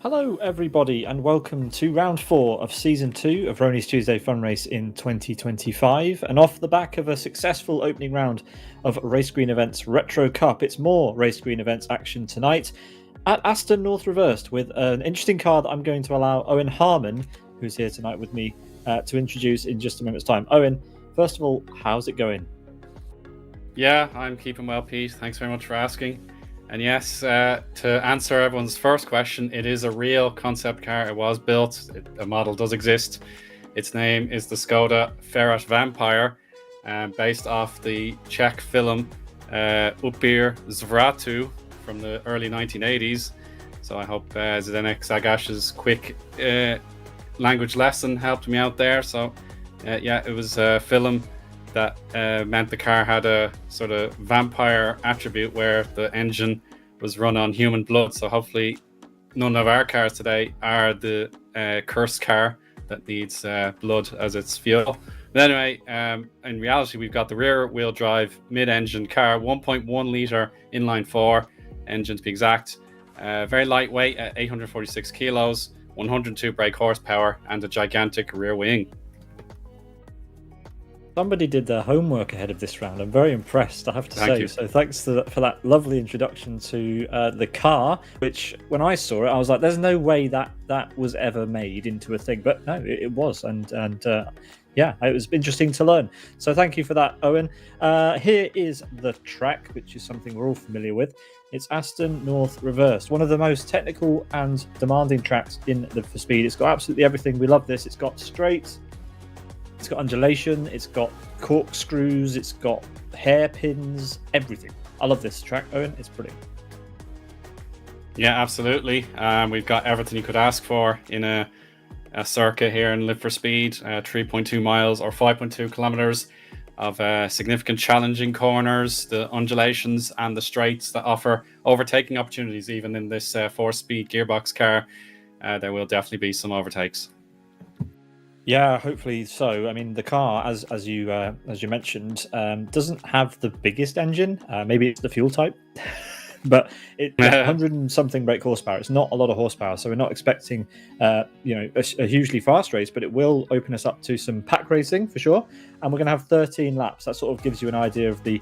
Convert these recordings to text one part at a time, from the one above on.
Hello, everybody, and welcome to round 4 of season 2 of Rony's Tuesday Fun Race in 2025. And off the back of a successful opening round of Race Green Events Retro Cup, it's more Race Green Events action tonight at Aston North Reversed with an interesting car that I'm going to allow Eoin Harmon, who's here tonight with me, to introduce in just a moment's time. Eoin, first of all, how's it going? Yeah, I'm keeping well, Pete. Thanks very much for asking. And yes, to answer everyone's first question, it is a real concept car. It was built. A model does exist. Its name is the Skoda Ferat Vampire, based off the Czech film Upir Zvratu from the early 1980s. So I hope Zdenek Zagash's quick language lesson helped me out there. So yeah, it was a film that meant the car had a sort of vampire attribute where the engine was run on human blood. So hopefully none of our cars today are the cursed car that needs blood as its fuel. But anyway, in reality, we've got the rear wheel drive mid-engine car, 1.1 litre inline 4 engine to be exact. Very lightweight at 846 kilos, 102 brake horsepower and a gigantic rear wing. Somebody did their homework ahead of this round. I'm very impressed, I have to say. So thanks for that lovely introduction to the car, which when I saw it, I was like, there's no way that was ever made into a thing. But no, it was. And yeah, it was interesting to learn. So thank you for that, Eoin. Here is the track, which is something we're all familiar with. It's Aston North Reversed, one of the most technical and demanding tracks in Live for Speed. It's got absolutely everything. We love this. It's got straight, it's got undulation, it's got corkscrews, it's got hairpins, everything. I love this track, Eoin. It's brilliant. Yeah, absolutely. We've got everything you could ask for in a circuit here in Live for Speed, 3.2 miles or 5.2 kilometers of significant challenging corners, the undulations and the straights that offer overtaking opportunities. Even in this 4-speed gearbox car, there will definitely be some overtakes. Yeah, hopefully so. I mean, the car, as you mentioned, doesn't have the biggest engine. Maybe it's the fuel type, but it's 100 and something brake horsepower. It's not a lot of horsepower, so we're not expecting, a hugely fast race. But it will open us up to some pack racing for sure. And we're going to have 13 laps. That sort of gives you an idea of the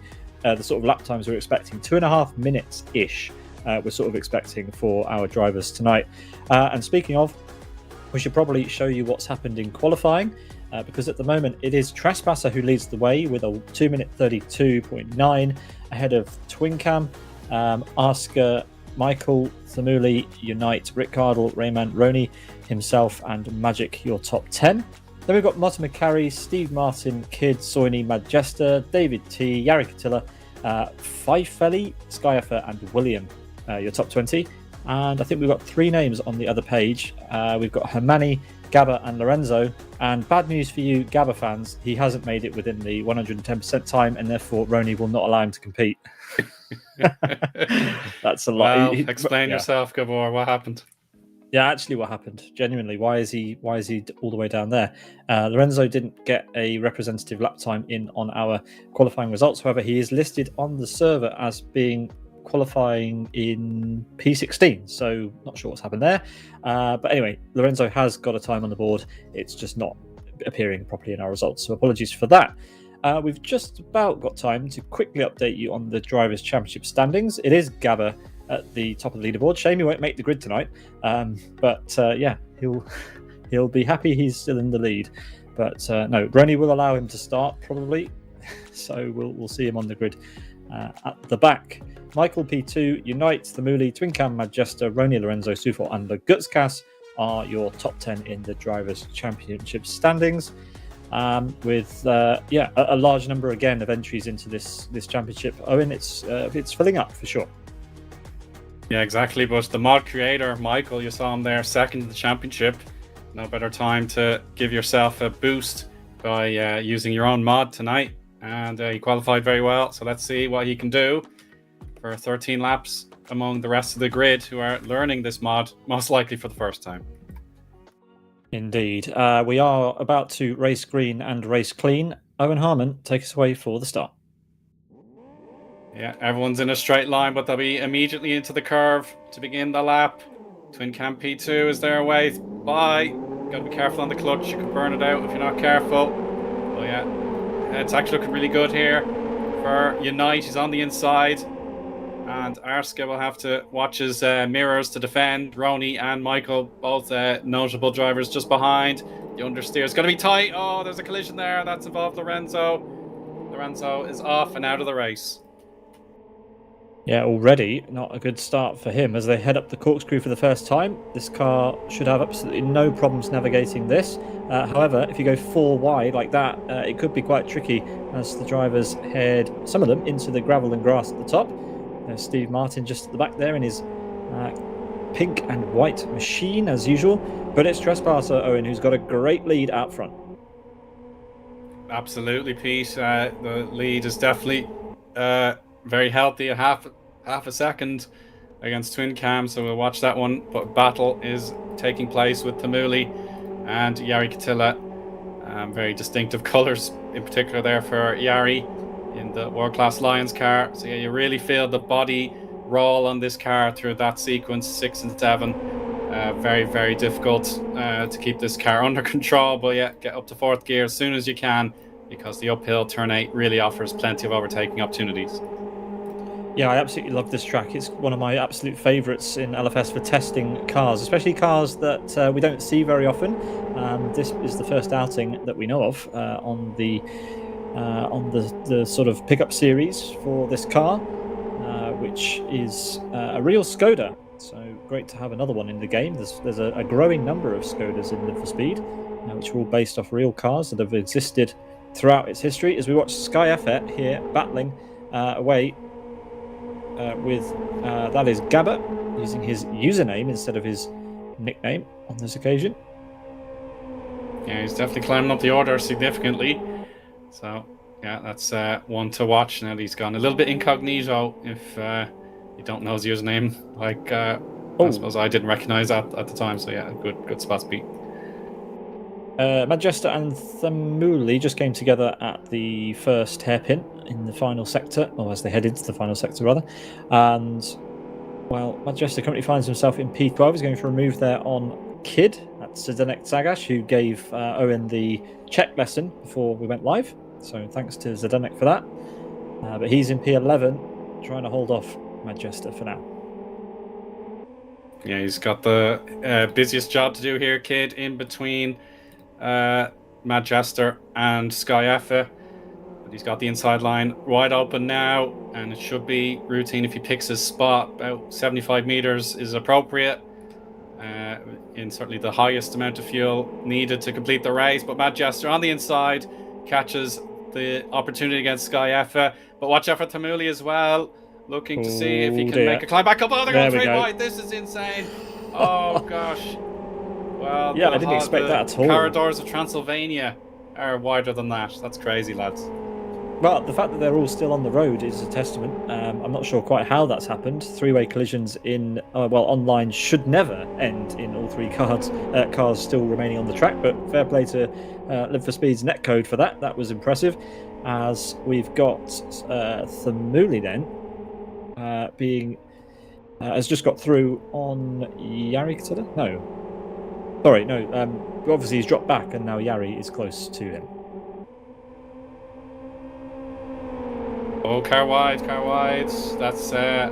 sort of lap times we're expecting. 2.5 minutes ish. We're sort of expecting for our drivers tonight. And speaking of, we should probably show you what's happened in qualifying, because at the moment it is Trespasser who leads the way with a 2-minute 32.9 ahead of Twincam, Oscar, Michael, Thamuli, Unite, Rick Cardle, Rayman, Rony himself, and Magic, your top 10. Then we've got Motta McCarry, Steve Martin, Kid, Soini, Majesta, David T, Yari Katilla, Fifeli, Skyafer, and William, your top 20. And I think we've got 3 names on the other page. We've got Hermani, Gabba, and Lorenzo. And bad news for you, Gabba fans, he hasn't made it within the 110% time, and therefore Rony will not allow him to compete. That's a lot. Well, explain yourself, Gabor. What happened? Yeah, actually, what happened? Genuinely, why is he all the way down there? Lorenzo didn't get a representative lap time in on our qualifying results. However, he is listed on the server as being qualifying in P16, so not sure what's happened there, but anyway, Lorenzo has got a time on the board. It's just not appearing properly in our results, so apologies for that. We've just about got time to quickly update you on the Drivers' Championship standings. It is Gabba at the top of the leaderboard. Shame he won't make the grid tonight, but yeah, he'll be happy he's still in the lead. But no, Rony will allow him to start probably, so we'll see him on the grid at the back. Michael P2, Unite, Thamuli, Twincam, Majesta, Rony, Lorenzo, Sufo, and the Gutskas are your top 10 in the Drivers' Championship standings. With a large number again of entries into this championship. Eoin, it's filling up for sure. Yeah, exactly. But the mod creator, Michael, you saw him there, second in the championship. No better time to give yourself a boost by using your own mod tonight. And he qualified very well. So let's see what he can do for 13 laps among the rest of the grid who are learning this mod, most likely for the first time. Indeed. We are about to race green and race clean. Eoin Harmon, take us away for the start. Yeah, everyone's in a straight line, but they'll be immediately into the curve to begin the lap. Twin Cam P2 is there away by. Got to be careful on the clutch. You can burn it out if you're not careful. Oh yeah, it's actually looking really good here for Unite. He's on the inside, and Arska will have to watch his mirrors to defend. Rony and Michael, both notable drivers, just behind. The understeer is going to be tight. Oh, there's a collision there. That's involved Lorenzo. Lorenzo is off and out of the race. Yeah, already not a good start for him as they head up the corkscrew for the first time. This car should have absolutely no problems navigating this. However, if you go 4 wide like that, it could be quite tricky as the drivers head, some of them, into the gravel and grass at the top. There's Steve Martin just at the back there in his pink and white machine as usual. But it's Trespasser, Eoin, who's got a great lead out front. Absolutely, Pete. The lead is definitely very healthy, a half a second against Twin Cam, so we'll watch that one. But battle is taking place with Tamuli and Jari Katila. Very distinctive colours in particular there for Jari in the World Class Lions car. So yeah, you really feel the body roll on this car through that sequence 6 and 7. Very, very difficult to keep this car under control, but yeah, get up to 4th gear as soon as you can, because the uphill turn 8 really offers plenty of overtaking opportunities. Yeah, I absolutely love this track. It's one of my absolute favourites in LFS for testing cars, especially cars that we don't see very often. This is the first outing that we know of on the sort of pickup series for this car, which is a real Skoda. So great to have another one in the game. There's a growing number of Skodas in Live for Speed, which are all based off real cars that have existed throughout its history. As we watch Sky Effort here battling away with that is Gabba, using his username instead of his nickname on this occasion. Yeah, he's definitely climbing up the order significantly. So yeah, that's one to watch. Now he's gone a little bit incognito if you don't know his username. Like I suppose I didn't recognize that at the time. So yeah, good spot to beat. Majesta and Thamuli just came together at the first hairpin in the final sector, or as they head into the final sector rather. And well, Majesta currently finds himself in P12. He's going for a move there on Kid. That's Zdenek Zagash, who gave Eoin the check lesson before we went live. So thanks to Zdenek for that. But he's in P11, trying to hold off Majesta for now. Yeah, he's got the busiest job to do here, Kid, in between Majester and Sky Effa. But he's got the inside line wide open now, and it should be routine if he picks his spot. About 75 meters is appropriate, in certainly the highest amount of fuel needed to complete the race. But Majester on the inside catches the opportunity against Sky Effa. But watch out for Tamuli as well, looking to see if he can make a climb back up. Oh, they're going 3 wide. This is insane. Oh gosh. Well, yeah, I didn't expect that at all. Corridors of Transylvania are wider than that. That's crazy, lads. Well, the fact that they're all still on the road is a testament. I'm not sure quite how that's happened. 3-way collisions in online should never end in all 3 cars still remaining on the track. But fair play to Live for Speed's netcode for that. That was impressive. As we've got Thamuli then has just got through on Jari Katila? No. Sorry, no. Obviously he's dropped back, and now Jari is close to him. Oh, car wide. That's 5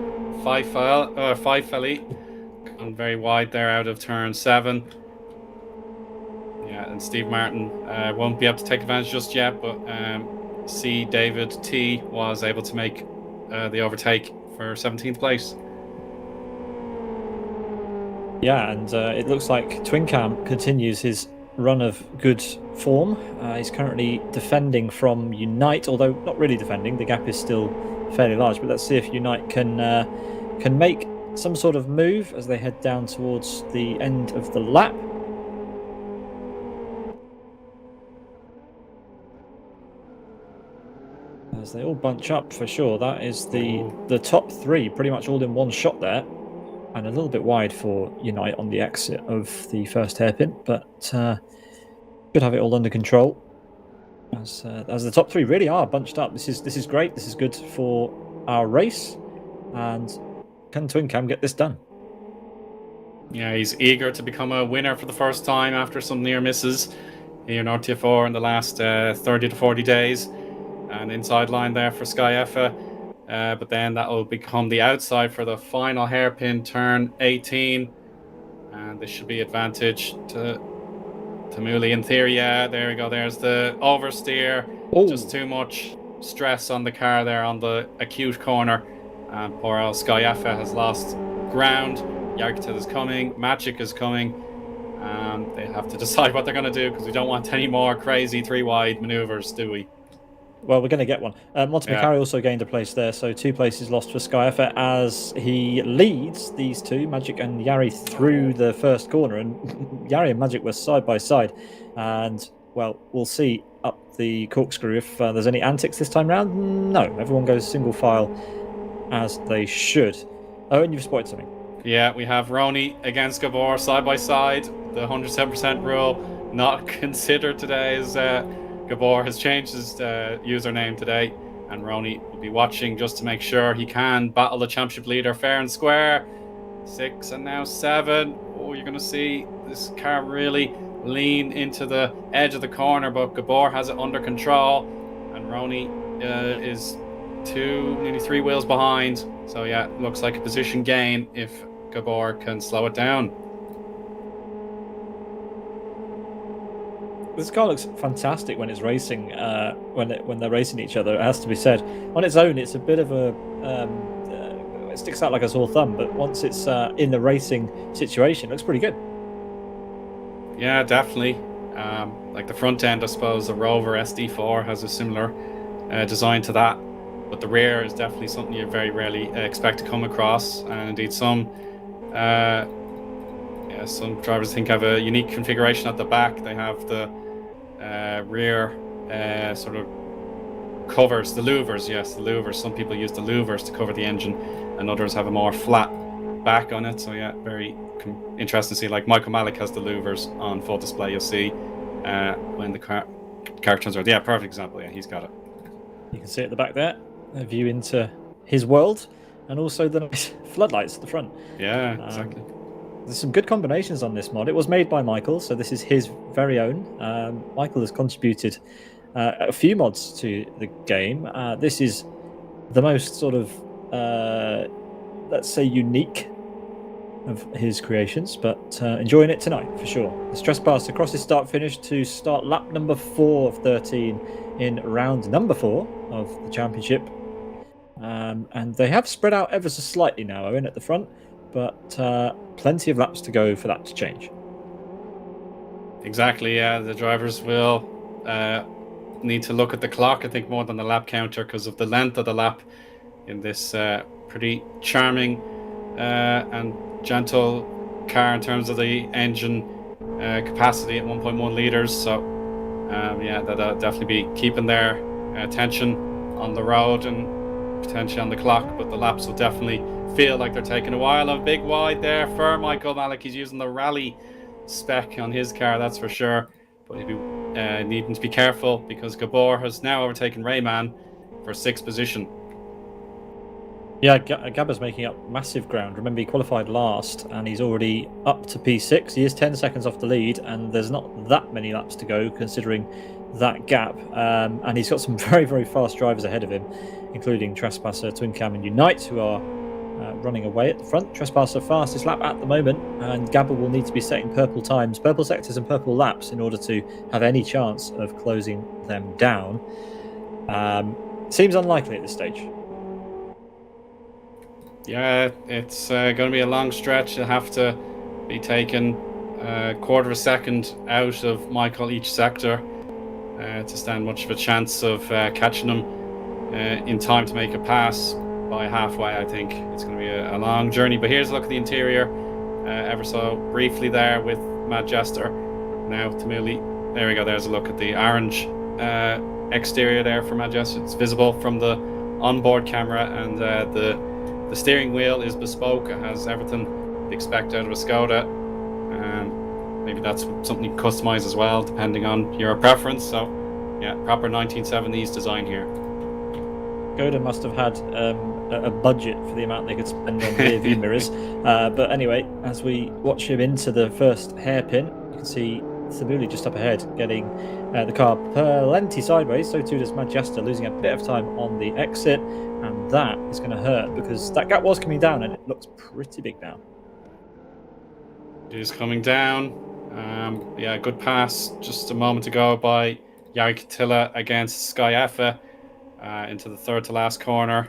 Feli. Gone very wide there out of turn 7. Yeah, and Steve Martin won't be able to take advantage just yet, but C. David T was able to make the overtake for 17th place. Yeah, and it looks like Twin Cam continues his run of good form. He's currently defending from Unite, although not really defending. The gap is still fairly large, but let's see if Unite can make some sort of move as they head down towards the end of the lap. As they all bunch up for sure. That is the top 3 pretty much all in one shot there. And a little bit wide for Unite on the exit of the first hairpin, but should have it all under control. As the top 3 really are bunched up. This is great. This is good for our race. And can Twin Cam get this done? Yeah, he's eager to become a winner for the first time after some near misses here in RTF4 in the last 30 to 40 days. And inside line there for Sky Effa. But then that will become the outside for the final hairpin turn 18. And this should be advantage to Mooley in theory. Yeah, there we go. There's the oversteer. Ooh. Just too much stress on the car there on the acute corner. And poor old Sky Effa has lost ground. Yarkitel is coming. Magic is coming. They have to decide what they're going to do because we don't want any more crazy three-wide maneuvers, do we? Well, we're going to get one. McElroy also gained a place there, so 2 places lost for Sky Effa as he leads these two, Magic and Yari, through the first corner. And Yari and Magic were side by side. And, well, we'll see up the corkscrew if there's any antics this time round. No, everyone goes single file as they should. Oh, and you've spotted something. Yeah, we have Rony against Gabor side by side. The 107% rule not considered today as Gabor has changed his username today, and Rony will be watching just to make sure he can battle the championship leader fair and square. 6 and now 7. Oh, you're going to see this car really lean into the edge of the corner, but Gabor has it under control, and Rony is 2, nearly 3 wheels behind. So yeah, looks like a position gain if Gabor can slow it down. This car looks fantastic when it's racing. When they're racing each other, it has to be said. On its own, it's a bit of a it sticks out like a sore thumb. But once it's in the racing situation, it looks pretty good. Yeah, definitely. Like the front end, I suppose the Rover SD4 has a similar design to that, but the rear is definitely something you very rarely expect to come across. And indeed, some drivers think have a unique configuration at the back. They have the rear sort of covers, the louvers. Yes, the louvers. Some people use the louvers to cover the engine, and others have a more flat back on it. So yeah, very interesting to see. Like Michael Malik has the louvers on full display. You'll see when the car turns around. Yeah, perfect example. Yeah, he's got it. You can see at the back there a view into his world, and also the nice floodlights at the front. Yeah, exactly. There's some good combinations on this mod. It was made by Michael, so this is his very own. Michael has contributed a few mods to the game. This is the most sort of, let's say, unique of his creations, but enjoying it tonight for sure. The stress pass across his start finish to start lap number 4 of 13 in round number 4 of the championship. And they have spread out ever so slightly now, Eoin, at the front, but plenty of laps to go for that to change. Exactly, yeah. The drivers will need to look at the clock, I think, more than the lap counter because of the length of the lap in this pretty charming and gentle car in terms of the engine capacity at 1.1 litres. So, yeah, that'll definitely be keeping their attention on the road and potentially on the clock, but the laps will definitely feel like they're taking a while. A big wide there for Michael Malik. He's using the rally spec on his car, that's for sure, but he'll be needing to be careful because Gabor has now overtaken Rayman for 6th position. Yeah, Gabba's making up massive ground. Remember, he qualified last and he's already up to P6. He is 10 seconds off the lead, and there's not that many laps to go considering that gap. And he's got some very, very fast drivers ahead of him, including Trespasser, Twin Cam and Unite, who are running away at the front. Trespasser fastest lap at the moment, and Gabba will need to be setting purple times, purple sectors and purple laps in order to have any chance of closing them down. Seems unlikely at this stage. Yeah, it's going to be a long stretch. You'll have to be taking a quarter of a second out of Michael each sector to stand much of a chance of catching him in time to make a pass by halfway. I think it's going to be a long journey. But here's a look at the interior ever so briefly there with Matt Jester. Now to Mooley. There we go. There's a look at the orange exterior there for Matt Jester. It's visible from the onboard camera, and the steering wheel is bespoke. It has everything you'd expect out of a Skoda. Maybe that's something you can customize as well, depending on your preference. So, yeah, proper 1970s design here. Skoda must have had a budget for the amount they could spend on rear view mirrors. But anyway, as we watch him into the first hairpin, you can see Thamuli just up ahead, getting the car plenty sideways. So too does Majesta, losing a bit of time on the exit, and that is going to hurt because that gap was coming down and it looks pretty big now. It is coming down. Yeah, good pass just a moment ago by Jari Katila against Sky Effa into the third to last corner.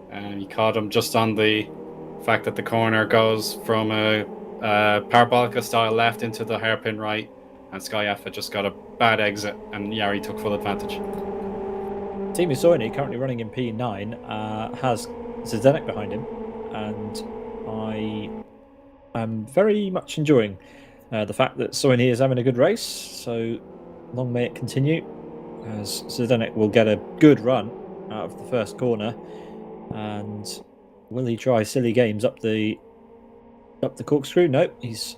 And he caught him just on the fact that the corner goes from a parabolica style left into the hairpin right, and Sky Effa just got a bad exit, and Jari took full advantage. Team Eoin, currently running in P9, has Zdenek behind him, and I am very much enjoying the fact that Soini is having a good race, so long may it continue, as Zdenek will get a good run out of the first corner. And will he try silly games up the corkscrew? No, he's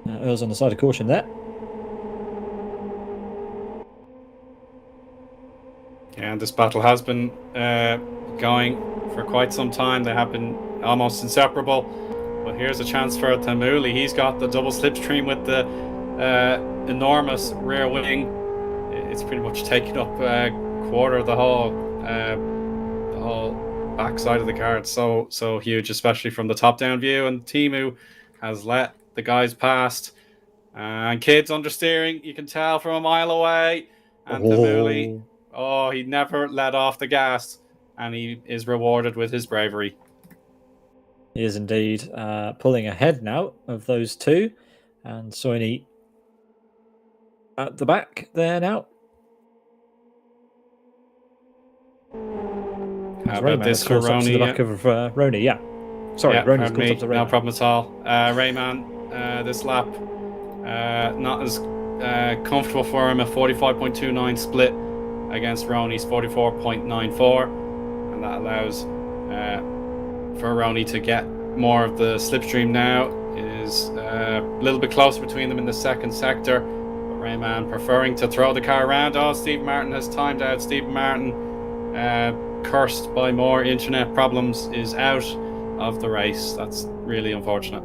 Earl's on the side of caution there. Yeah, and this battle has been going for quite some time. They have been almost inseparable. But here's a chance for Thamuli. He's got the double slipstream with the enormous rear wing. It's pretty much taking up a quarter of the whole back side of the car. It's so huge, especially from the top down view. And Teemu has let the guys past, and Kid's understeering, you can tell from a mile away. And Thamuli, he never let off the gas, and he is rewarded with his bravery. He is indeed pulling ahead now of those two, and Soini at the back there now. How about this for Rony? To the back of Rony, yeah. Sorry, yeah, Rony's caught up to Rayman. No problem at all. Rayman, this lap, not as comfortable for him. A 45.29 split against Rony's 44.94, and that allows for Rony to get more of the slipstream now. It is a little bit closer between them in the second sector, but Rayman preferring to throw the car around. Steve Martin has timed out. Steve Martin, cursed by more internet problems, is out of the race. That's really unfortunate.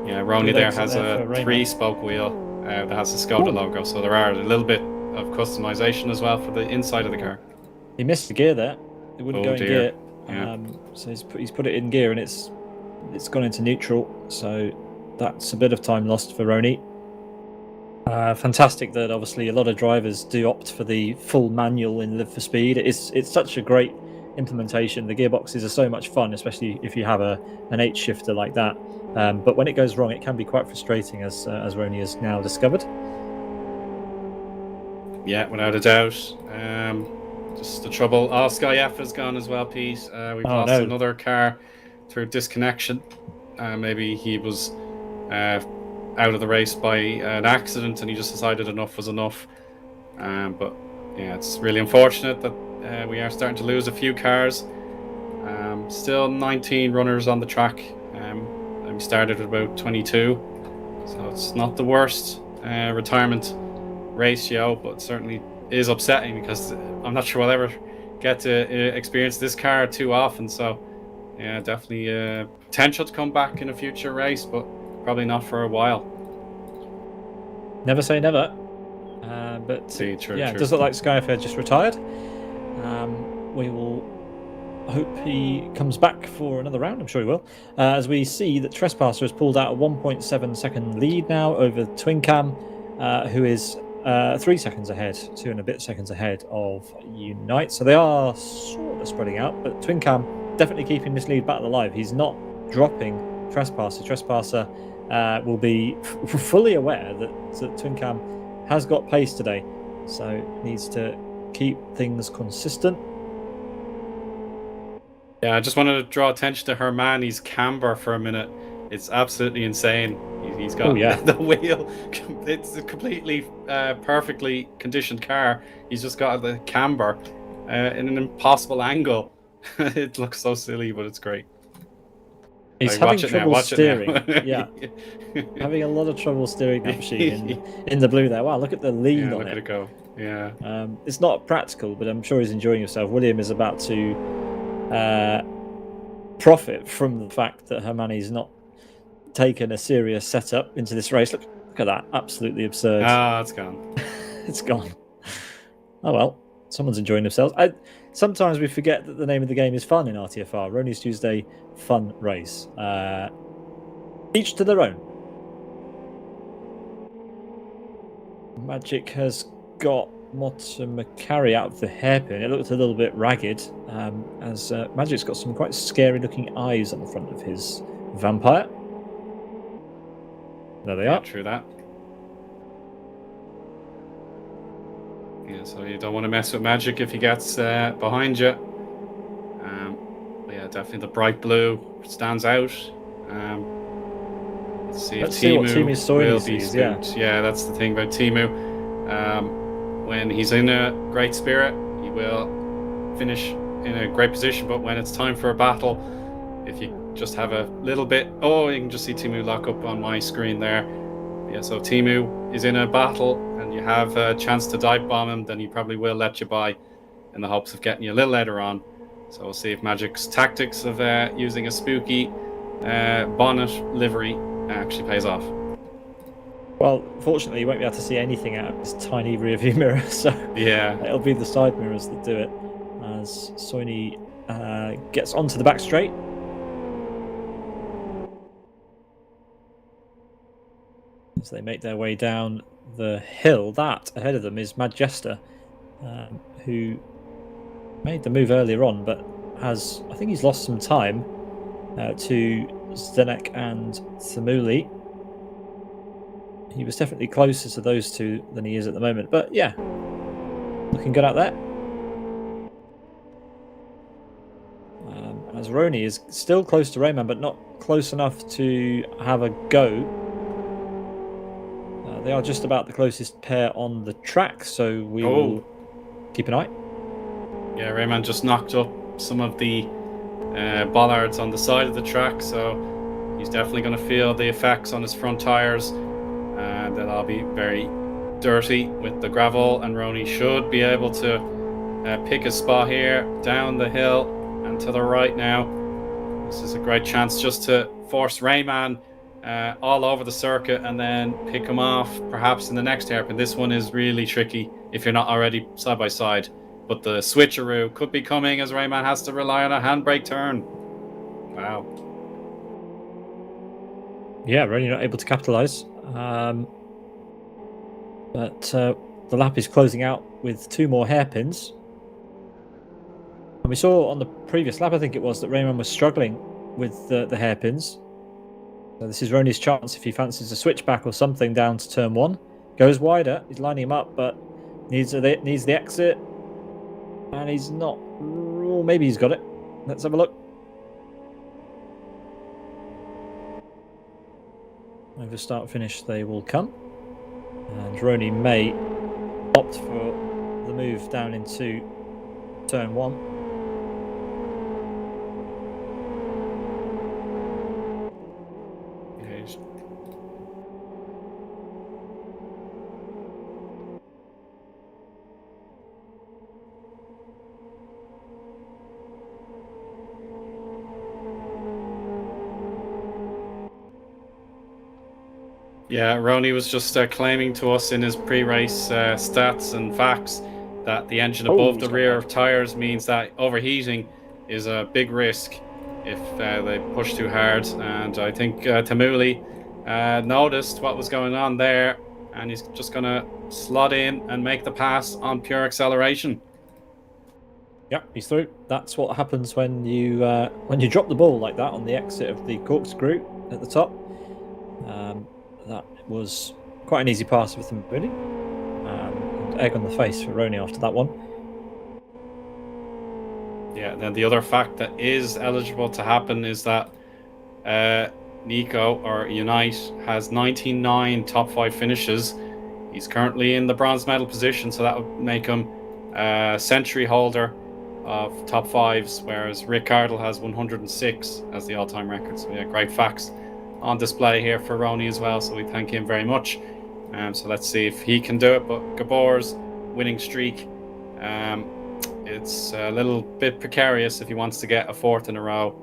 Yeah, Rony there has a 3-spoke wheel that has a Skoda logo, so there are a little bit of customization as well for the inside of the car. He missed the gear there. It wouldn't go in gear. Yeah. So he's put it in gear and it's gone into neutral. So that's a bit of time lost for Rony. Fantastic that obviously a lot of drivers do opt for the full manual in Live for Speed. It's such a great implementation. The gearboxes are so much fun, especially if you have an 8 shifter like that. But when it goes wrong, it can be quite frustrating, as Rony has now discovered. Yeah, without a doubt. Just the trouble. Sky F has gone as well, Pete. We've lost another car through disconnection. Maybe he was out of the race by an accident and he just decided enough was enough. But yeah, it's really unfortunate that we are starting to lose a few cars. Still 19 runners on the track. And we started at about 22. So it's not the worst retirement ratio, but certainly is upsetting because I'm not sure we'll ever get to experience this car too often. So yeah, definitely potential to come back in a future race, but probably not for a while. Never say never. But true. It does look like Skyfair just retired. We will hope he comes back for another round. I'm sure he will. As we see that Trespasser has pulled out a 1.7 second lead now over Twin Cam, who is 3 seconds ahead, 2 and a bit seconds ahead of Unite. So they are sort of spreading out, but Twin Cam definitely keeping this lead battle alive. He's not dropping Trespasser. Trespasser will be fully aware that Twin Cam has got pace today, so needs to keep things consistent. Yeah, I just wanted to draw attention to Hermani's camber for a minute. It's absolutely insane. He's got the wheel. It's a completely perfectly conditioned car. He's just got the camber in an impossible angle. It looks so silly, but it's great. He's Like, having watch it now. trouble Watch steering. it now. Yeah, having a lot of trouble steering that machine in the blue there. Wow, look at the lead Yeah, on look at it. it go. Yeah. It's not practical, but I'm sure he's enjoying himself. William is about to profit from the fact that Hermione's not taken a serious setup into this race. Look at that. Absolutely absurd. Ah, it's gone. It's gone. Oh well, someone's enjoying themselves. Sometimes we forget that the name of the game is fun in RTFR. Rony's Tuesday Fun Race. Each to their own. Magic has got McElroy out of the hairpin. It looked a little bit ragged, as Magic's got some quite scary looking eyes on the front of his vampire. There they are. True that. Yeah, so you don't want to mess with Magic if he gets behind you. Yeah, definitely the bright blue stands out. Let's see what Timu will be spooked. Yeah, that's the thing about Timu. When he's in a great spirit, he will finish in a great position. But when it's time for a battle, if you just have a little bit... Oh, you can just see Timu lock up on my screen there. Yeah, so Timu is in a battle and you have a chance to dive bomb him, then he probably will let you by in the hopes of getting you a little later on. So we'll see if Magic's tactics of using a spooky bonnet livery actually pays off. Well, fortunately, you won't be able to see anything out of this tiny rearview mirror, so yeah, it'll be the side mirrors that do it. As Soini gets onto the back straight. As they make their way down the hill, that ahead of them is Majesta, who made the move earlier on, but I think he's lost some time to Zdenek and Thamuli. He was definitely closer to those two than he is at the moment, but yeah, looking good out there. As Rony is still close to Rayman, but not close enough to have a go. They are just about the closest pair on the track, so we will keep an eye. Yeah, Rayman just knocked up some of the bollards on the side of the track, so he's definitely going to feel the effects on his front tyres, and that'll be very dirty with the gravel, and Rony should be able to pick a spot here down the hill and to the right now. This is a great chance just to force Rayman all over the circuit and then pick him off perhaps in the next hairpin. This one is really tricky if you're not already side by side, but the switcheroo could be coming as Rayman has to rely on a handbrake turn. Wow. Yeah, Rony not able to capitalise, but the lap is closing out with 2 more hairpins. And we saw on the previous lap, I think it was, that Rayman was struggling with the hairpins. So this is Rony's chance if he fancies a switchback or something down to turn 1. Goes wider, he's lining him up, but needs the exit. And he's not... Oh, maybe he's got it. Let's have a look. Over start finish they will come. And Rony may opt for the move down into turn 1. Yeah, Rony was just claiming to us in his pre-race stats and facts that the engine above the rear tyres means that overheating is a big risk if they push too hard. And I think Thamuli noticed what was going on there, and he's just going to slot in and make the pass on pure acceleration. Yep, he's through. That's what happens when you drop the ball like that on the exit of the corkscrew at the top. That was quite an easy pass with Thamuli. And egg on the face for Rony after that one. Yeah, then the other fact that is eligible to happen is that Nico, or Unite, has 99 top 5 finishes. He's currently in the bronze medal position, so that would make him a century holder of top fives, whereas Rick Cardle has 106 as the all-time record. So yeah, great facts on display here for Rony as well. So we thank him very much. So let's see if he can do it. But Gabor's winning streak, it's a little bit precarious. If he wants to get a fourth in a row,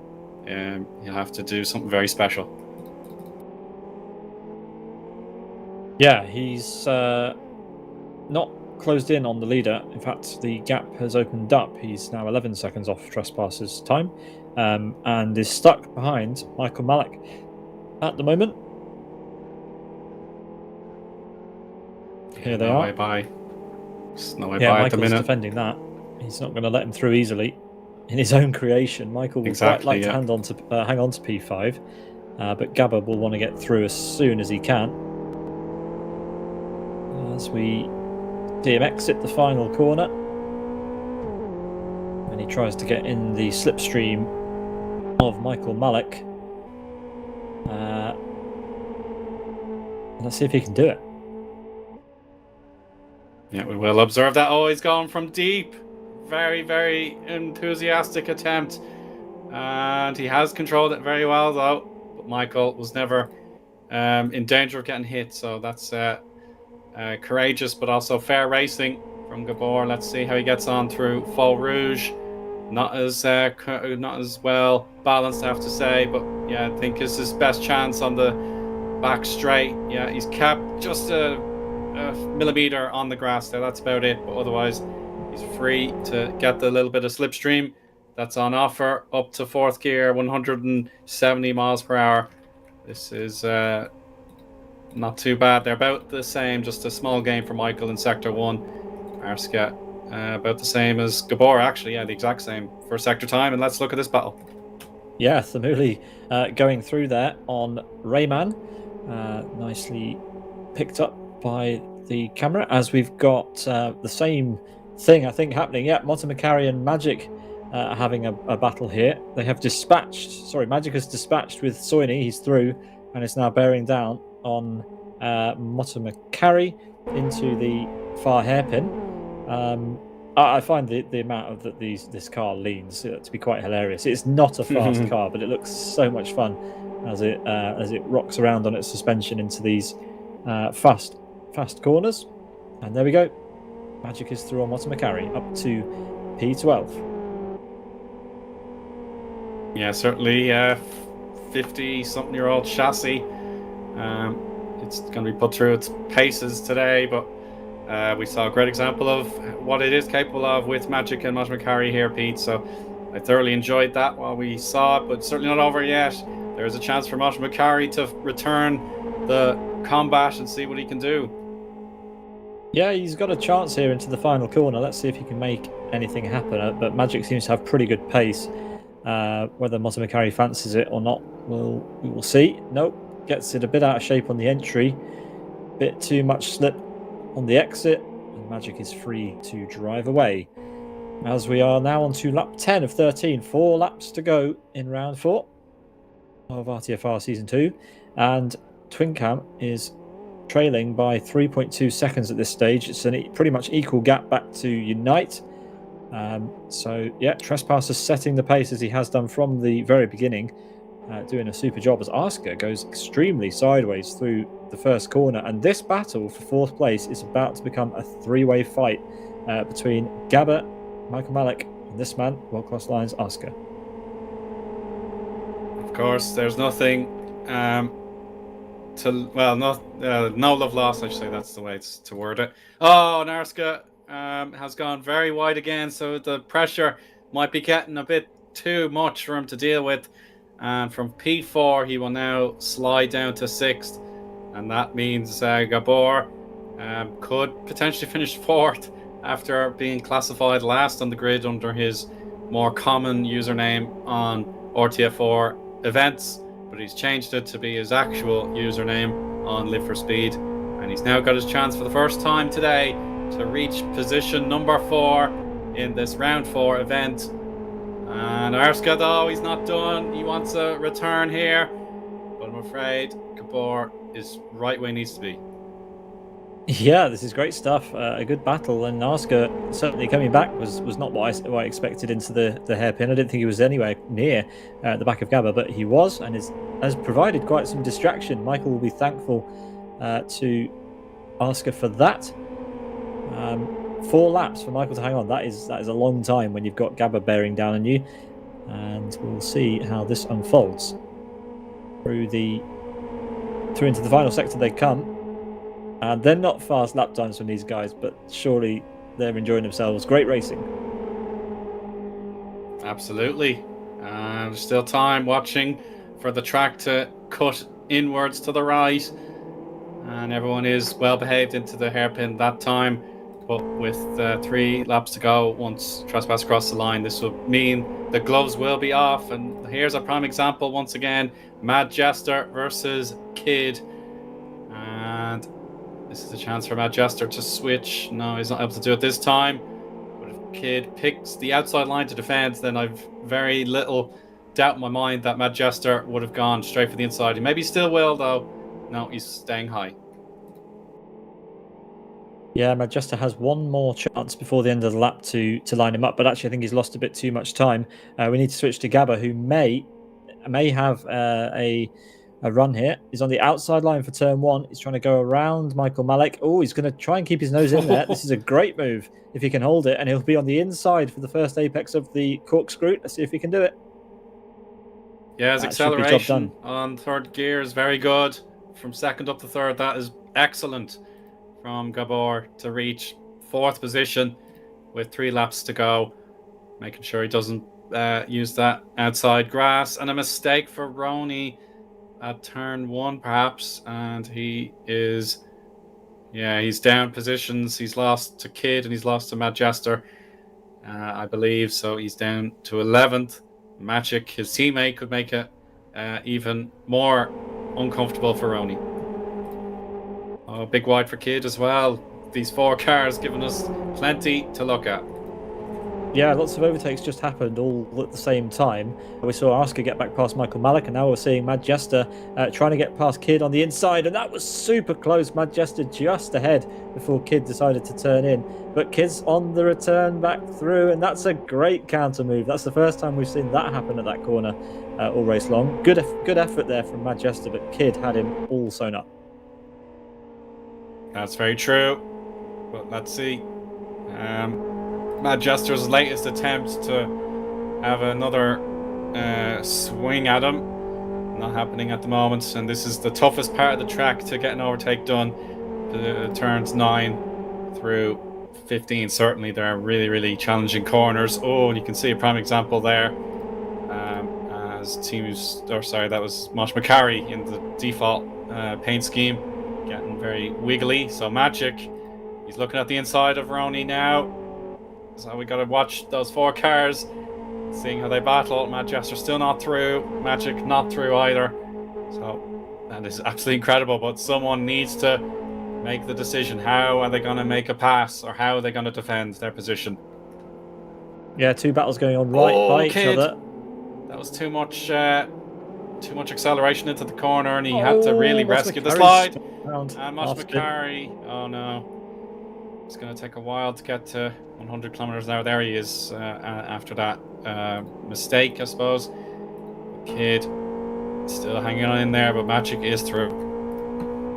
he'll have to do something very special. Yeah, he's not closed in on the leader. In fact, the gap has opened up. He's now 11 seconds off Trespasser's time, and is stuck behind Michael Malik at the moment. Here they are. There's no way yeah, by Michael's at the minute. Defending that. He's not going to let him through easily. In his own creation, Michael would quite like to hang on to P5, but Gabba will want to get through as soon as he can. As we see him exit the final corner, and he tries to get in the slipstream of Michael Malik. Let's see if he can do it. Yeah, we will observe that. Oh, he's going from deep. Very, very enthusiastic attempt. And he has controlled it very well, though. But Michael was never in danger of getting hit. So that's courageous, but also fair racing from Gabor. Let's see how he gets on through Faux Rouge. Not as well balanced, I have to say. But yeah, I think it's his best chance on the back straight. Yeah, he's capped just a millimeter on the grass there. That's about it. But otherwise, he's free to get the little bit of slipstream that's on offer up to fourth gear, 170 miles per hour. This is not too bad. They're about the same, just a small gain for Michael in sector 1. Arska about the same as Gabor, actually. Yeah, the exact same for sector time. And let's look at this battle. Yeah, Thamuli going through there on Rayman. Nicely picked up by the camera, as we've got the same thing, I think, happening. Yeah, Motomacari and Magic are having a battle here. They have Magic has dispatched with Soini. He's through and is now bearing down on Motomacari into the far hairpin. I find the amount of that this car leans to be quite hilarious. It's not a fast car, but it looks so much fun as it rocks around on its suspension into these fast corners. And there we go. Magic is through on Motomacari up to P12. Yeah, certainly 50-something-year-old chassis. It's going to be put through its paces today, but we saw a great example of what it is capable of with Magic and Motomacari here, Pete. So I thoroughly enjoyed that while we saw it, but certainly not over yet. There's a chance for Motomacari to return the combat and see what he can do. Yeah, he's got a chance here into the final corner. Let's see if he can make anything happen. But Magic seems to have pretty good pace. Whether Motomacari fancies it or not, we will see. Nope, gets it a bit out of shape on the entry. Bit too much slip on the exit. And Magic is free to drive away. As we are now on to lap 10 of 13. 4 laps to go in round 4 of RTFR Season 2. And Twincam is trailing by 3.2 seconds at this stage. It's a pretty much equal gap back to Unite. So yeah, Trespasser setting the pace as he has done from the very beginning, doing a super job as Asker goes extremely sideways through the first corner. And this battle for fourth place is about to become a three-way fight between Gabba, Michael Malik, and this man, World Class Lions Asker. Of course, there's nothing no love lost, I should say. That's the way to word it. Oh, Narska has gone very wide again, so the pressure might be getting a bit too much for him to deal with. And from P4, he will now slide down to 6th, and that means Gabor could potentially finish 4th after being classified last on the grid under his more common username on RTF4 events. But he's changed it to be his actual username on Live for Speed, and he's now got his chance for the first time today to reach position number 4 in this round 4 event. And Arska, though, he's not done. He wants a return here, but I'm afraid Gabor is right where he needs to be. Yeah, this is great stuff. A good battle, and Oscar certainly coming back was not what I expected into the hairpin. I didn't think he was anywhere near the back of Gabba, but he was, and has provided quite some distraction. Michael will be thankful to Oscar for that. 4 laps for Michael to hang on. That is a long time when you've got Gabba bearing down on you, and we'll see how this unfolds. Through into the final sector they come. And they're not fast lap times from these guys, but surely they're enjoying themselves. Great racing. Absolutely. Still time watching for the track to cut inwards to the right. And everyone is well behaved into the hairpin that time. But with 3 laps to go, once Trespass across the line, this will mean the gloves will be off. And here's a prime example once again. Mad Jester versus Kid. And this is a chance for Mad Jester to switch. No, he's not able to do it this time. But if Kid picks the outside line to defend, then I've very little doubt in my mind that Mad Jester would have gone straight for the inside. He maybe still will, though. No, he's staying high. Yeah, Mad Jester has one more chance before the end of the lap to line him up, but actually I think he's lost a bit too much time. We need to switch to Gabba, who may have a run here. He's on the outside line for turn 1. He's trying to go around Michael Malik. Oh, he's going to try and keep his nose in there. This is a great move if he can hold it, and he'll be on the inside for the first apex of the corkscrew. Let's see if he can do it. Yeah, his acceleration on third gear is very good. From second up to third, that is excellent from Gabor to reach 4th position with 3 laps to go. Making sure he doesn't use that outside grass. And a mistake for Rony at turn 1 perhaps, and he is he's down positions. He's lost to Kid and he's lost to Mad Jester, I believe, so he's down to 11th. Magic, his teammate, could make it even more uncomfortable for Rony. Oh, big wide for Kid as well. These 4 cars giving us plenty to look at. Yeah, lots of overtakes just happened all at the same time. We saw Oscar get back past Michael Malik, and now we're seeing Mad Jester trying to get past Kid on the inside, and that was super close. Mad Jester just ahead before Kid decided to turn in. But Kid's on the return back through, and that's a great counter move. That's the first time we've seen that happen at that corner all race long. Good effort there from Mad Jester, but Kid had him all sewn up. That's very true. But let's see. Mad Jester's latest attempt to have another swing at him. Not happening at the moment. And this is the toughest part of the track to get an overtake done. Turns 9 through 15. Certainly, there are really, really challenging corners. Oh, and you can see a prime example there. That was Mosh McCarry in the default paint scheme. Getting very wiggly. So Magic, he's looking at the inside of Rony now. So we got to watch those 4 cars, seeing how they battle. Mad Jester still not through. Magic not through either. So that is absolutely incredible. But someone needs to make the decision. How are they going to make a pass, or how are they going to defend their position? Yeah, 2 battles going on right by each other. That was too much acceleration into the corner, and he had to really rescue the slide. And Mosh McCarry, oh no, it's going to take a while to get to 100 kilometers an hour. There he is after that mistake, I suppose. Kid still hanging on in there, but Magic is through.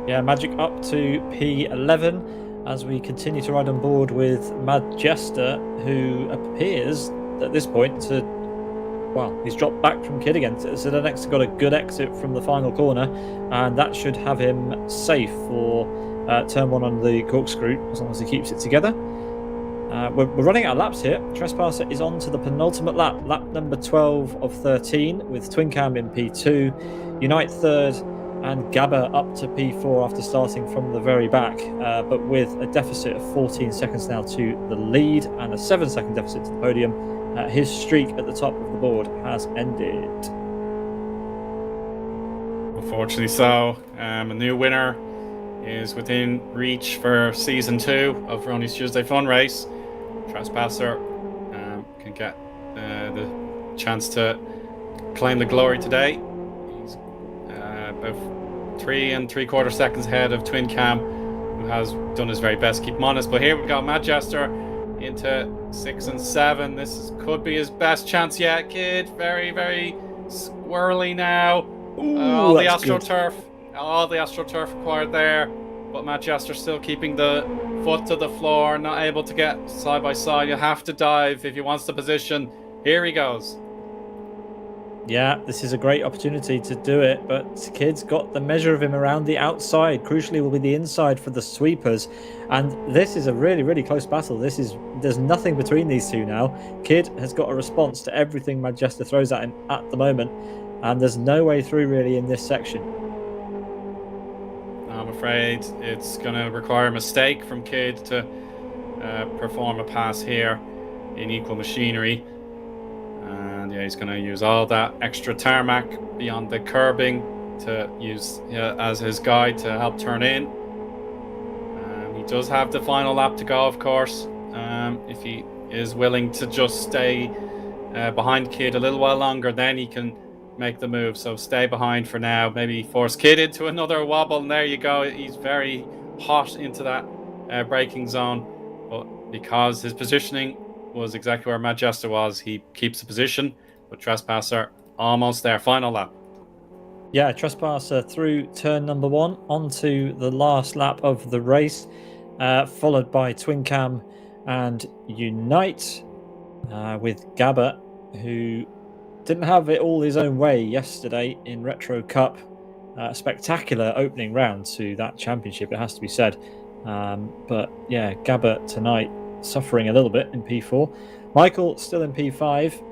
Yeah, Magic up to P11 as we continue to ride on board with Mad Jester, who appears at this point to... Well, he's dropped back from Kid again. So the next got a good exit from the final corner, and that should have him safe for turn 1 on the corkscrew, as long as he keeps it together. We're running out of laps here. Trespasser is on to the penultimate lap number 12 of 13, with Twin Cam in P2, Unite third, and Gabba up to P4 after starting from the very back, but with a deficit of 14 seconds now to the lead and a 7-second deficit to the podium. His streak at the top of the board has ended. Unfortunately so. A new winner is within reach for Season 2 of Rony's Tuesday Fun Race. Trespasser can get the chance to claim the glory today. He's about 3 3/4 seconds ahead of Twin Cam, who has done his very best to keep him honest. But here we go, Manchester into 6 and 7. This could be his best chance yet, Kid. Very, very squirrely now. All the AstroTurf required there. But Manchester still keeping the foot to the floor, not able to get side by side. You have to dive if he wants the position. Here he goes. Yeah, this is a great opportunity to do it, but Kid's got the measure of him around the outside. Crucially, will be the inside for the sweepers, and this is a really, really close battle. There's nothing between these two now. Kid has got a response to everything Manchester throws at him at the moment, and there's no way through really in this section. I'm afraid it's going to require a mistake from Kid to perform a pass here in equal machinery. And yeah, he's going to use all that extra tarmac beyond the curbing to use as his guide to help turn in. He does have the final lap to go, of course, if he is willing to just stay behind Kid a little while longer, then he can make the move. So stay behind for now, maybe force Kid into another wobble, and there you go. He's very hot into that braking zone, but because his positioning was exactly where Manchester was, he keeps the position, but Trespasser almost there. Final lap. Yeah, Trespasser through turn number 1 onto the last lap of the race, followed by Twin Cam and Unite, with Gabba, who didn't have it all his own way yesterday in Retro Cup. Spectacular opening round to that championship, it has to be said. But yeah, Gabba tonight suffering a little bit in P4. Michael still in P5.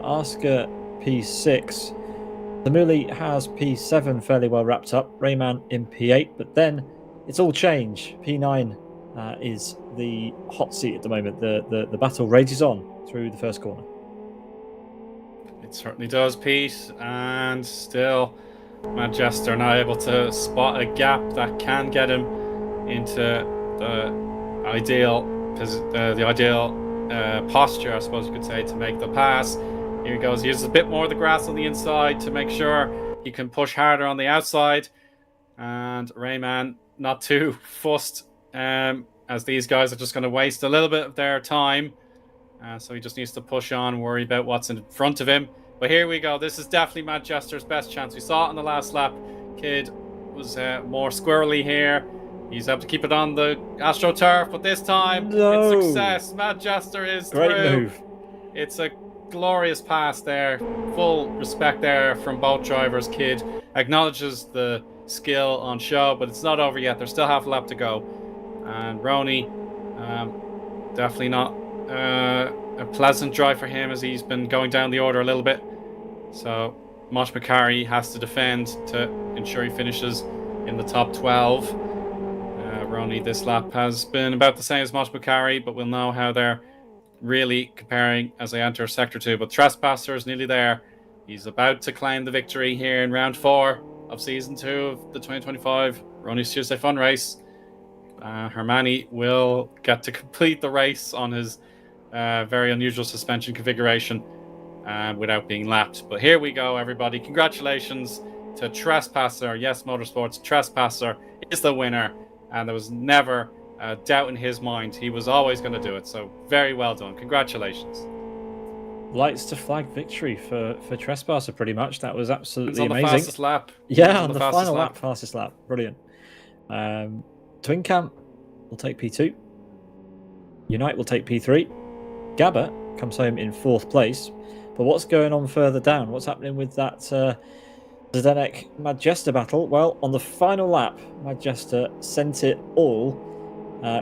Oscar P6. Samuli has P7 fairly well wrapped up. Rayman in P8, but then it's all change. P9 is the hot seat at the moment. The battle rages on through the first corner. It certainly does, Pete, and still Manchester not able to spot a gap that can get him into the ideal posture, I suppose you could say, to make the pass. Here he goes. He uses a bit more of the grass on the inside to make sure he can push harder on the outside. And Rayman not too fussed, as these guys are just going to waste a little bit of their time. So he just needs to push on, worry about what's in front of him. But here we go. This is definitely Manchester's best chance. We saw it on the last lap. Kid was more squirrely here. He's able to keep it on the AstroTurf, but this time it's success. Manchester is great through. Move. It's a glorious pass there. Full respect there from both drivers. Kid acknowledges the skill on show, but it's not over yet. There's still half a lap to go. And Rony, definitely not a pleasant drive for him as he's been going down the order a little bit. So Mosh McCarry has to defend to ensure he finishes in the top 12. Rony this lap has been about the same as Mosh McCarry, but we'll know how they're really comparing as they enter Sector 2. But Trespasser is nearly there. He's about to claim the victory here in round 4 of Season 2 of the 2025 Rony's Tuesday Fun Race. Hermani will get to complete the race on his very unusual suspension configuration without being lapped. But here we go, everybody. Congratulations to Trespasser. Yes, Motorsports, Trespasser is the winner. And there was never a doubt in his mind. He was always going to do it. So very well done. Congratulations. Lights to flag victory for Trespasser, pretty much. That was absolutely amazing. Fastest lap. Yeah, on the final lap, fastest lap. Brilliant. Twin Cam will take P2. Unite will take P3. Gabba comes home in 4th place. But what's going on further down? What's happening with that Zdenek Majesta battle? Well, on the final lap, Majesta sent it all.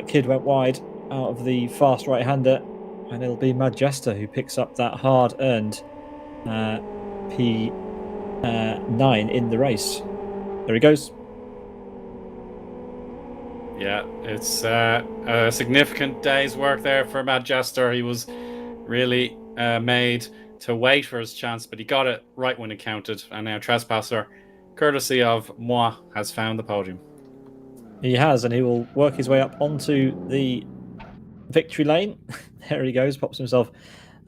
Kid went wide out of the fast right-hander, and it'll be Majesta who picks up that hard-earned P9 in the race. There he goes. Yeah, it's a significant day's work there for Majesta. He was really made to wait for his chance, but he got it right when it counted. And now Trespasser, courtesy of moi, has found the podium. He has, and he will work his way up onto the victory lane. There he goes, pops himself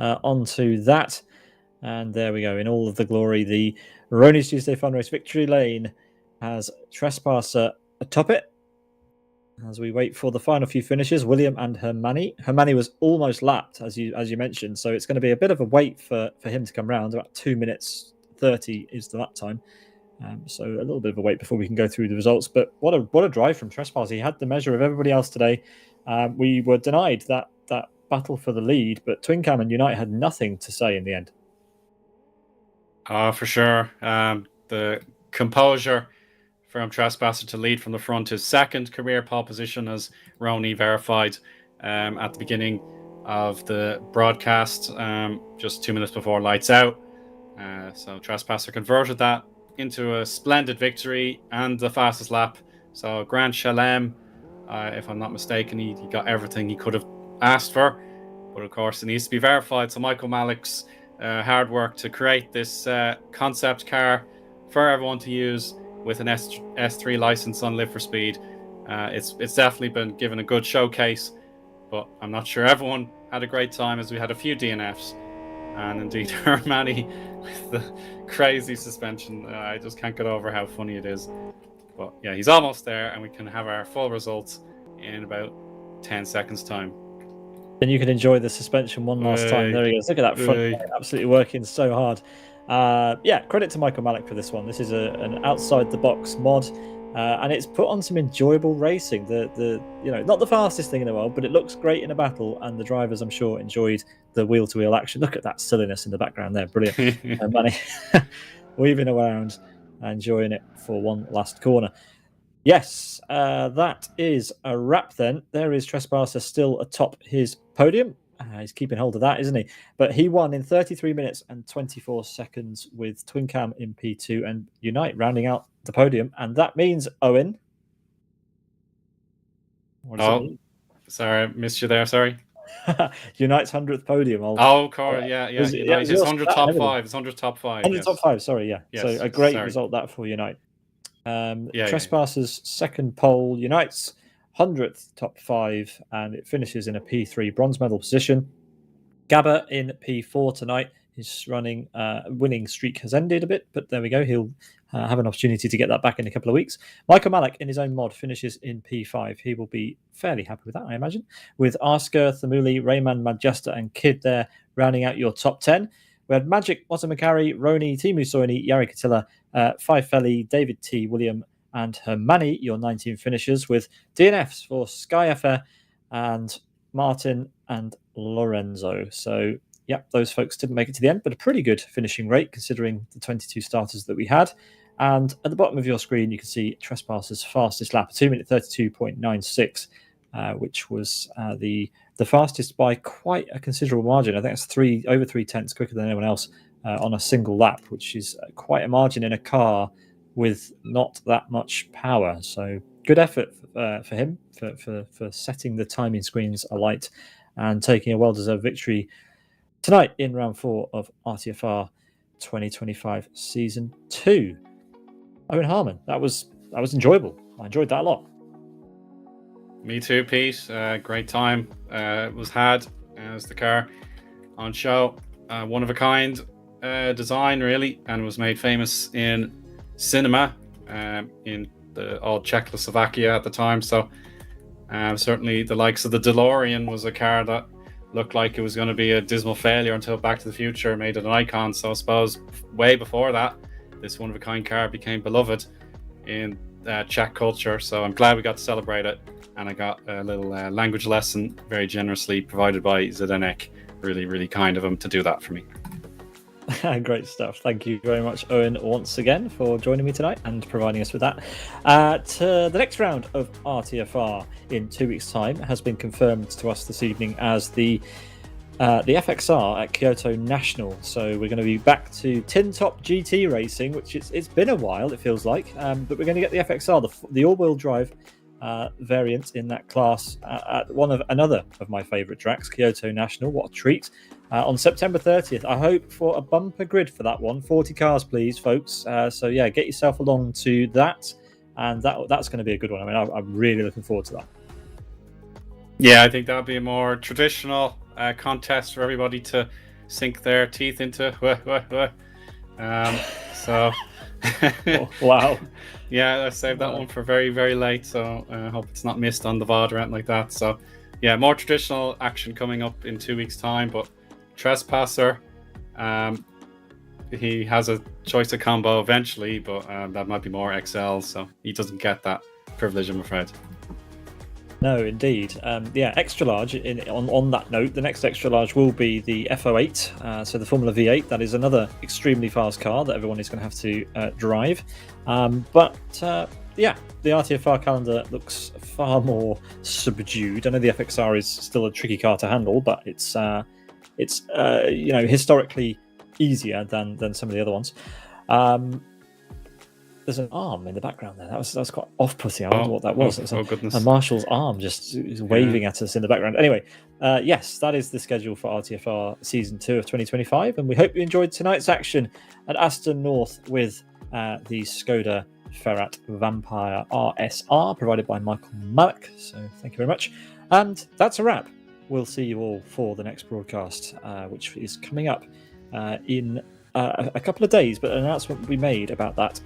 onto that. And there we go, in all of the glory. The Rony's Tuesday Fun Race victory lane has Trespasser atop it. As we wait for the final few finishes, William and Hermani. Hermani was almost lapped, as you mentioned, so it's going to be a bit of a wait for him to come round. About 2 minutes 30 is the lap time. So a little bit of a wait before we can go through the results. But what a drive from Trespass. He had the measure of everybody else today. We were denied that battle for the lead, but Twin Cam and Unite had nothing to say in the end. For sure. The composure from Trespasser to lead from the front. His second career pole position, as Rony verified at the beginning of the broadcast, just 2 minutes before lights out. So Trespasser converted that into a splendid victory and the fastest lap. So Grand Chelem, if I'm not mistaken, he got everything he could have asked for. But of course, it needs to be verified. So Michael Malik's hard work to create this concept car for everyone to use with an S3 license on Live for Speed. It's definitely been given a good showcase, but I'm not sure everyone had a great time, as we had a few DNFs. And indeed, Hermani with the crazy suspension. I just can't get over how funny it is. But yeah, he's almost there, and we can have our full results in about 10 seconds time. Then you can enjoy the suspension one last time. There he goes. Look at that front, absolutely working so hard. Yeah, credit to Michael Malik for this one. This is an outside the box mod, and it's put on some enjoyable racing. The not the fastest thing in the world, but it looks great in a battle, and the drivers, I'm sure, enjoyed the wheel to wheel action. Look at that silliness in the background there, brilliant. Manny weaving around, enjoying it for one last corner. Yes, that is a wrap then. There is Trespasser still atop his podium. He's keeping hold of that, isn't he? But he won in 33 minutes and 24 seconds with Twin Cam in P2 and Unite rounding out the podium. And that means, Owen. Sorry, I missed you there. Sorry. Unite's 100th podium. Yeah. Unite's 100 top 5. It's 100 top 5. 100 top 5, sorry, yeah. Yes, so a great result that for Unite. Trespasser's second pole, Unite's 100th top 5, and it finishes in a P3 bronze medal position. Gabba in P4 tonight. His winning streak has ended a bit, but there we go. He'll have an opportunity to get that back in a couple of weeks. Michael Malik in his own mod finishes in P5. He will be fairly happy with that, I imagine, with Asker, Thamuli, Rayman, Majesta, and Kid there rounding out your top 10. We had Magic, Otto Macari, Rony, Timu Soini, Yari Katila, Five Felly, David T, William, and Hermani, your 19 finishers, with DNFs for Sky FR and Martin and Lorenzo. So, yeah, those folks didn't make it to the end, but a pretty good finishing rate considering the 22 starters that we had. And at the bottom of your screen, you can see Trespasser's fastest lap, 2 minute 32.96, which was the fastest by quite a considerable margin. I think it's over 3/10 quicker than anyone else on a single lap, which is quite a margin in a car with not that much power. So good effort for him for setting the timing screens alight and taking a well-deserved victory tonight in round 4 of RTFR 2025 season 2. Owen Harmon, that was enjoyable. I enjoyed that a lot. Me too, Pete. Great time was had as the car on show. One of a kind design, really, and was made famous in cinema in the old Czechoslovakia at the time. So certainly the likes of the DeLorean was a car that looked like it was going to be a dismal failure until Back to the Future made it an icon. So I suppose way before that, this one of a kind car became beloved in Czech culture. So I'm glad we got to celebrate it. And I got a little language lesson very generously provided by Zdenek. Really, really kind of him to do that for me. Great stuff. Thank you very much, Owen, once again for joining me tonight and providing us with that. To the next round of RTFR in 2 weeks' time has been confirmed to us this evening as the FXR at Kyoto National. So we're going to be back to tin top GT racing, which it's been a while, it feels like. But we're going to get the FXR, the all-wheel drive variant in that class at another of my favourite tracks, Kyoto National. What a treat. On September 30th, I hope for a bumper grid for that one. 40 cars, please, folks. So, yeah, get yourself along to that. And that's going to be a good one. I mean, I'm really looking forward to that. Yeah, I think that'll be a more traditional contest for everybody to sink their teeth into. So Oh, wow. Yeah, I saved that one for very, very late, so I hope it's not missed on the VOD or anything like that. So, yeah, more traditional action coming up in 2 weeks' time, but Trespasser, he has a choice of combo eventually, but that might be more XL, so he doesn't get that privilege, I'm afraid. No, indeed. Yeah, extra large. On that note, the next extra large will be the F08, so the Formula V8. That is another extremely fast car that everyone is going to have to drive. But yeah, the RTFR calendar looks far more subdued. I know the FXR is still a tricky car to handle, but it's historically easier than some of the other ones. There's an arm in the background there. That was quite off-putting. I wonder what that was. Goodness. A Marshall's arm just waving at us in the background. Anyway, yes, that is the schedule for RTFR Season 2 of 2025, and we hope you enjoyed tonight's action at Aston North with the Skoda Ferat Vampire RSR, provided by Michael Malik. So thank you very much. And that's a wrap. We'll see you all for the next broadcast, which is coming up in a couple of days, but an announcement will be made about that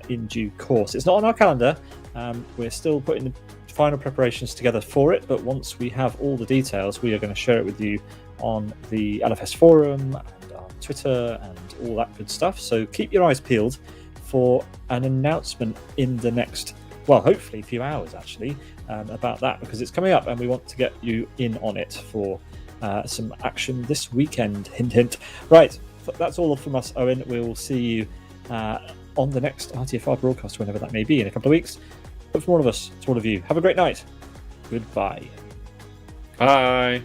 in due course. It's not on our calendar. We're still putting the final preparations together for it, but once we have all the details, we are going to share it with you on the LFS forum and on Twitter and all that good stuff. So keep your eyes peeled for an announcement in the next, well, hopefully a few hours actually, about that, because it's coming up and we want to get you in on it for some action this weekend. Hint, hint. Right. That's all from us, Owen. We will see you on the next RTFR broadcast, whenever that may be, in a couple of weeks. But from all of us to all of you, have a great night. Goodbye. Bye.